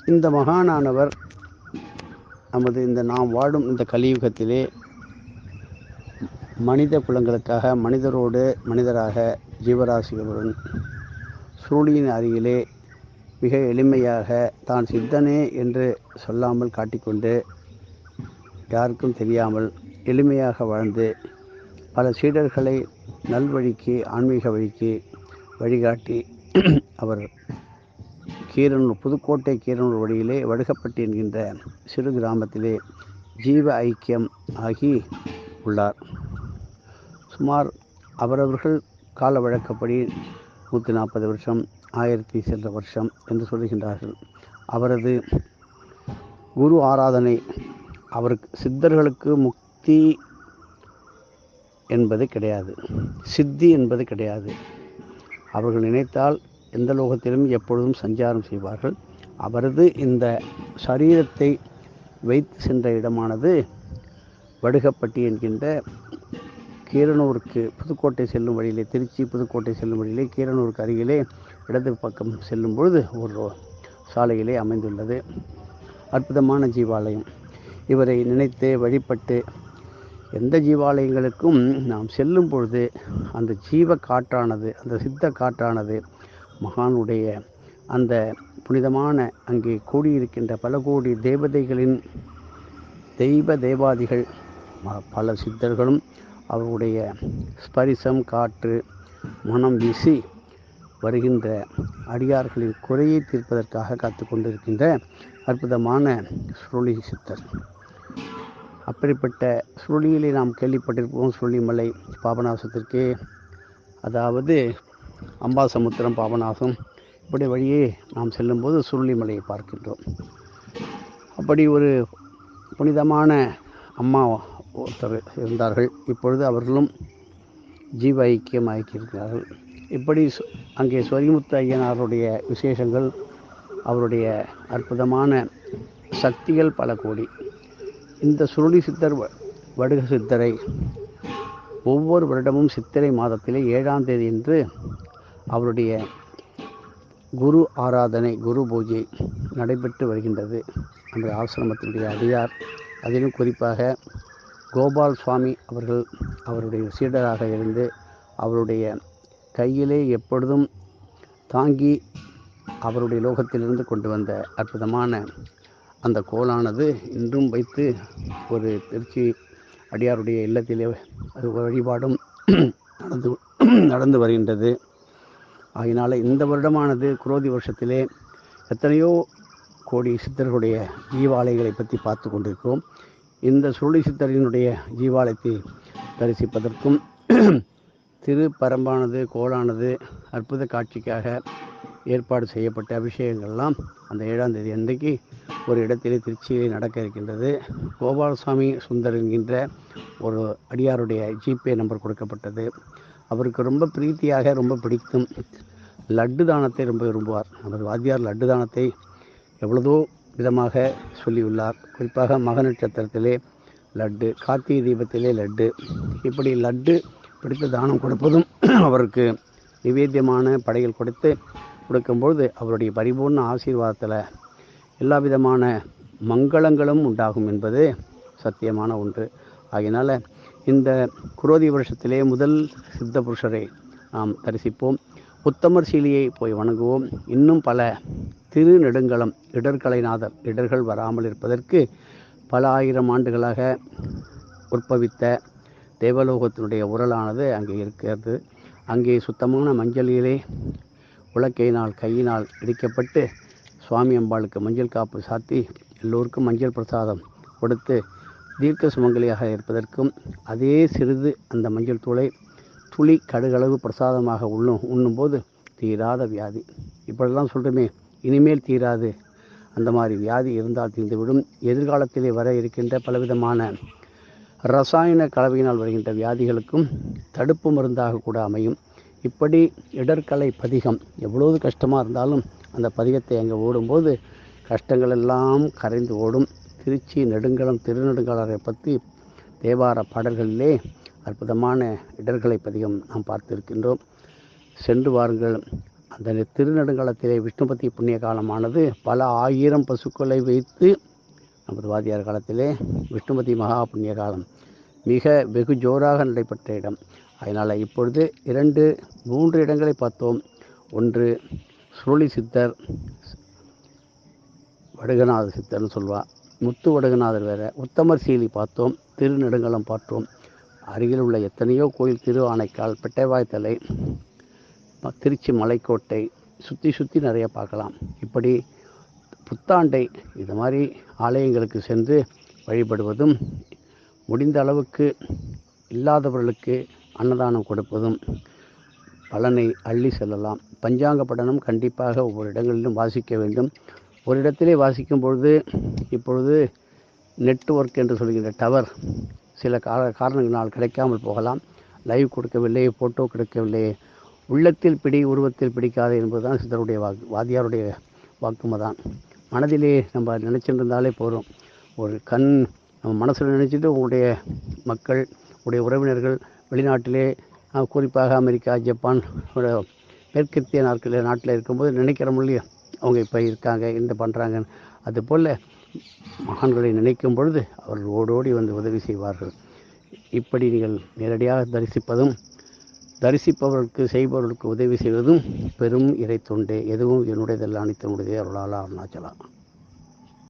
இந்த மகானானவர் இந்த நாம் வாழும் இந்த கலியுகத்திலே மனித குலங்களுக்காக மனிதரோடு மனிதராக ஜீவராசிகளுடன் சுருளியின் அருகிலே மிக எளிமையாக தான் சித்தனே என்று சொல்லாமல் காட்டிக்கொண்டு யாருக்கும் தெரியாமல் எளிமையாக வாழ்ந்து பல சீடர்களை நல்வழிக்கு ஆன்மீக வழிக்கு வழிகாட்டி அவர் புதுக்கோட்டை கீரனூர் வழியிலே வடுகப்பட்டி என்கின்ற சிறு கிராமத்திலே ஜீவ ஐக்கியம் ஆகி உள்ளார். சுமார் அவரவர்கள் கால வழக்கப்படி 140 வருஷம் 1000 சென்ற வருஷம் என்று சொல்லுகின்றார்கள். அவரது குரு ஆராதனை அவருக்கு சித்தர்களுக்கு முக்தி என்பது கிடையாது, சித்தி என்பது கிடையாது. அவர்கள் நினைத்தால் எந்த லோகத்திலும் எப்பொழுதும் சஞ்சாரம் செய்வார்கள். அவரது இந்த சரீரத்தை வைத்து சென்ற இடமானது வடுகப்பட்டி என்கின்ற கீரனூருக்கு புதுக்கோட்டை செல்லும் வழியிலே, திருச்சி புதுக்கோட்டை செல்லும் வழியிலே கீரனூருக்கு அருகிலே இடது பக்கம் செல்லும் பொழுது ஒரு சாலையிலே அமைந்துள்ளது. அற்புதமான ஜீவாலயம். இவரை நினைத்து வழிபட்டு எந்த ஜீவாலயங்களுக்கும் நாம் செல்லும் பொழுது அந்த ஜீவ காற்றானது, அந்த சித்த காற்றானது மகானுடைய அந்த புனிதமான அங்கே கூடியிருக்கின்ற பல கோடி தேவதைகளின் தேவாதிகள் பல சித்தர்களும் அவருடைய ஸ்பரிசம் காற்று மனம் வீசி வருகின்ற அடியார்களின் குறையை தீர்ப்பதற்காக காத்து கொண்டிருக்கின்ற அற்புதமான சுருளி சித்தர். அப்படிப்பட்ட சுருளியிலே நாம் கேள்விப்பட்டிருப்போம். சுருளிமலை பாபநாசத்திற்கே, அதாவது அம்பாசமுத்திரம் பாபநாசம் இப்படி வழியே நாம் செல்லும்போது சுருளிமலையை பார்க்கின்றோம். அப்படி ஒரு புனிதமான அம்மா ஒருத்தர் இருந்தார்கள். இப்பொழுது அவர்களும் ஜீவ ஐக்கியம் ஆகியிருக்கிறார்கள். இப்படி அங்கே சொரிமுத்து ஐயனாருடைய விசேஷங்கள், அவருடைய அற்புதமான சக்திகள் பல கோடி. இந்த சுருளி சித்தர் வடுக சித்தரை ஒவ்வொரு வருடமும் சித்திரை மாதத்திலே 7ஆம் தேதி என்று அவருடைய குரு ஆராதனை, குரு பூஜை நடைபெற்று வருகின்றது. அந்த ஆசிரமத்தினுடைய அடியார், அதிலும் குறிப்பாக கோபால் சுவாமி அவர்கள் அவருடைய சீடராக இருந்து அவருடைய கையிலே எப்பொழுதும் தாங்கி அவருடைய லோகத்திலிருந்து கொண்டு வந்த அற்புதமான அந்த கோலானது இன்றும் வைத்து ஒரு திருச்சி அடியாருடைய இல்லத்திலே அது வழிபாடும் நடந்து வருகின்றது. ஆகினால இந்த வருடமானது குரோதி வருஷத்திலே எத்தனையோ கோடி சித்தர்களுடைய ஜீவாலயங்களை பற்றி பார்த்து கொண்டிருக்கிறோம். இந்த சுருளி சித்தரினுடைய ஜீவாலயத்தை தரிசிப்பதற்கும் திருப்பரம்பானது கோலானது அற்புத காட்சிக்காக ஏற்பாடு செய்யப்பட்ட அபிஷேகங்கள்லாம் அந்த 7ஆம் தேதி அன்றைக்கு ஒரு இடத்திலே திருச்சியிலே நடக்க இருக்கின்றது. கோபாலசுவாமி சுந்தர் என்கின்ற ஒரு அடியாருடைய ஜிபே நம்பர் கொடுக்கப்பட்டது. அவருக்கு ரொம்ப பிரீத்தியாக, ரொம்ப பிடிக்கும் லட்டு தானத்தை ரொம்ப விரும்புவார். நமது வாத்தியார் லட்டு தானத்தை எவ்வளதோ விதமாக சொல்லியுள்ளார். குறிப்பாக மக நட்சத்திரத்திலே லட்டு, கார்த்திகை தீபத்திலே லட்டு, இப்படி லட்டு பிடித்து தானம் கொடுப்பதும் அவருக்கு நிவேத்தியமான படைகள் கொடுக்கும்போது அவருடைய பரிபூர்ண ஆசீர்வாதத்தில் எல்லா விதமான மங்களங்களும் உண்டாகும் என்பது சத்தியமான ஒன்று. ஆகையினால் இந்த குரோதி வருஷத்திலே முதல் சித்த புருஷரை நாம் தரிசிப்போம். உத்தமர் சீலியை போய் வணங்குவோம். இன்னும் பல திருநெடுங்கலம் இடர்களைநாதர், இடர்கள் வராமல் இருப்பதற்கு பல ஆயிரம் ஆண்டுகளாக உற்பவித்த தேவலோகத்தினுடைய உரலானது அங்கே இருக்கிறது. அங்கே சுத்தமான மஞ்சளிலே உலக்கையினால் கையினால் இடிக்கப்பட்டு சுவாமி அம்பாளுக்கு மஞ்சள் காப்பு சாத்தி எல்லோருக்கும் மஞ்சள் பிரசாதம் கொடுத்து தீர்க்க சுமங்கலியாக இருப்பதற்கும் அதே சிறிது அந்த மஞ்சள் தூளை துளி கடுகளவு பிரசாதமாக உண்ணும்போது தீராத வியாதி, இப்படிலாம் சொல்கிறோமே, இனிமேல் தீராது, அந்த மாதிரி வியாதி இருந்தால் தீர்ந்துவிடும். எதிர்காலத்திலே வர இருக்கின்ற பலவிதமான ரசாயன கலவையினால் வருகின்ற வியாதிகளுக்கும் தடுப்பு மருந்தாக கூட அமையும். இப்படி இடர்கலை பதிகம் எவ்வளவு கஷ்டமாக இருந்தாலும் அந்த பதிகத்தை அங்கே ஓடும்போது கஷ்டங்கள் எல்லாம் கரைந்து ஓடும். திருச்சி நெடுங்கலம் திருநெடுங்கலரை பற்றி தேவார பாடல்களிலே அற்புதமான இடர்களை பதிகம் நாம் பார்த்திருக்கின்றோம். சென்று வாருங்கள். அந்த திருநெடுங்காலத்திலே விஷ்ணுபதி புண்ணிய காலமானது பல ஆயிரம் பசுக்களை வைத்து நமது வாத்தியார் காலத்திலே விஷ்ணுபதி மகா புண்ணிய காலம் மிக வெகு ஜோராக நடைபெற்ற இடம். அதனால் இப்பொழுது 3 இடங்களை பார்த்தோம். ஒன்று சுருளி சித்தர், வடுகநாத சித்தர்னு சொல்வா, முத்து வடுகநாதர் வேற, உத்தமர் சீலி பார்த்தோம், திருநெடுங்கலம் பார்த்தோம். அருகில் உள்ள எத்தனையோ கோயில், திருஆனைக்கால், பெட்டைவாய்த்தலை, திருச்சி மலைக்கோட்டை சுற்றி நிறைய பார்க்கலாம். இப்படி புத்தாண்டை இது மாதிரி ஆலயங்களுக்கு சென்று வழிபடுவதும், முடிந்த அளவுக்கு இல்லாதவர்களுக்கு அன்னதானம் கொடுப்பதும் பலனை அள்ளி செல்லலாம். பஞ்சாங்க படனம் கண்டிப்பாக ஒவ்வொரு இடங்களிலும் வாசிக்க வேண்டும். ஒரு இடத்திலே வாசிக்கும் பொழுது இப்பொழுது நெட்வொர்க் என்று சொல்கின்ற டவர் சில காரணங்களால் கிடைக்காமல் போகலாம். லைவ் கொடுக்கவில்லை, ஃபோட்டோ கிடைக்கவில்லை. உள்ளத்தில் பிடி, உருவத்தில் பிடிக்காது என்பதுதான் சித்தருடைய வாத்தியாருடைய வாக்குமதான். மனதிலே நம்ம நினச்சிட்டு இருந்தாலே போதும். ஒரு நம்ம மனசில் நினச்சிட்டு உங்களுடைய மக்கள், உடைய உறவினர்கள் வெளிநாட்டிலே, குறிப்பாக அமெரிக்கா, ஜப்பான், மேற்கத்திய நாட்டில் இருக்கும்போது நினைக்கிறோம் இல்லையா, அவங்க இப்போ இருக்காங்க, இந்த பண்ணுறாங்க. அதுபோல் மகான்களை நினைக்கும் பொழுது அவர்கள் ஓடோடி வந்து உதவி செய்வார்கள். இப்படி நீங்கள் நேரடியாக தரிசிப்பதும், தரிசிப்பவர்களுக்கு செய்பவர்களுக்கு உதவி செய்வதும் பெரும் இறை தொண்டு. எதுவும் என்னுடையதல்ல, அனைத்து உடையதே அருளாளா அருணாச்சலா.